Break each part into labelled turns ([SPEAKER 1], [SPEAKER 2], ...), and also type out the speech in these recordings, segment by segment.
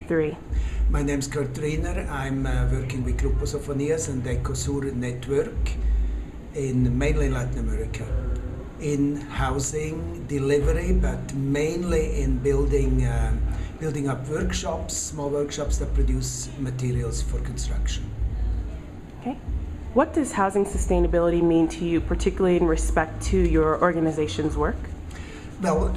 [SPEAKER 1] Three.
[SPEAKER 2] My name is Rhyner. I'm working with ECOSUR and ECOSUR network mainly in Latin America, in housing delivery, but mainly in building up workshops, small workshops that produce materials for construction.
[SPEAKER 1] Okay. What does housing sustainability mean to you, particularly in respect to your organization's work?
[SPEAKER 2] Well,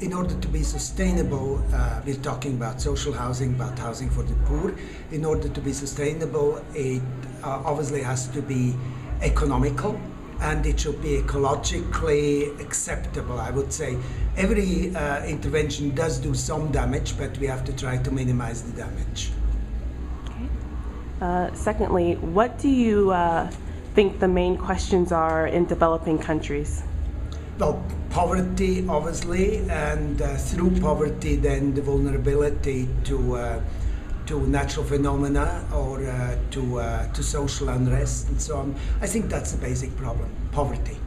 [SPEAKER 2] in order to be sustainable, we're talking about social housing, about housing for the poor. In order to be sustainable, it obviously has to be economical, and it should be ecologically acceptable. I would say every intervention does do some damage, but we have to try to minimize the damage.
[SPEAKER 1] Okay. Secondly, what do you think the main questions are in developing countries?
[SPEAKER 2] Well, poverty, obviously, and through poverty, then the vulnerability to natural phenomena or to social unrest and so on. I think that's the basic problem, poverty.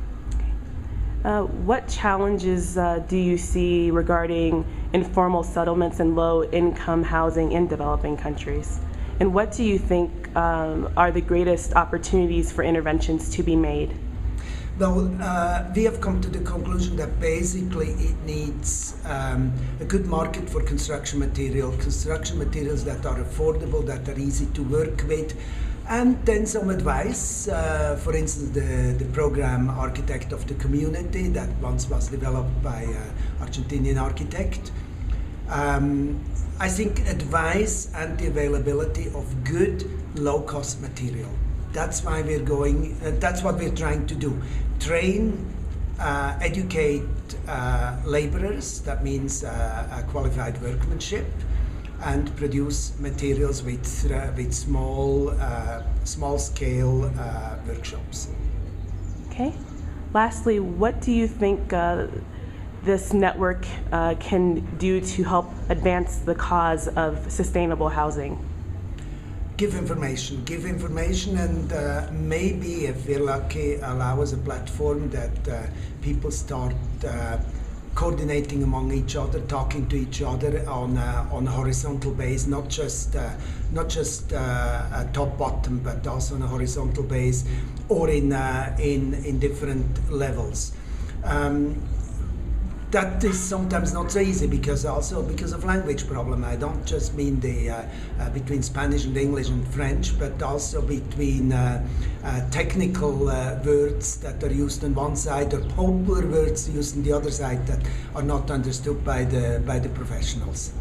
[SPEAKER 1] What challenges do you see regarding informal settlements and low-income housing in developing countries? And what do you think are the greatest opportunities for interventions to be made?
[SPEAKER 2] Well, we have come to the conclusion that basically it needs a good market for construction materials that are affordable, that are easy to work with, and then some advice. For instance, the program Architect of the Community that once was developed by an Argentinian architect. I think advice and the availability of good, low-cost material. That's why we're going, that's what we're trying to do. Train, educate laborers, that means a qualified workmanship, and produce materials with small scale workshops.
[SPEAKER 1] Okay. Lastly, what do you think this network can do to help advance the cause of sustainable housing?
[SPEAKER 2] Give information, and maybe, if we're lucky, allow us a platform that people start coordinating among each other, talking to each other on a horizontal base, not just top bottom, but also on a horizontal base, or in different levels. That is sometimes not so easy because of language problem. I don't just mean the between Spanish and English and French, but also between technical words that are used on one side or popular words used on the other side that are not understood by the professionals.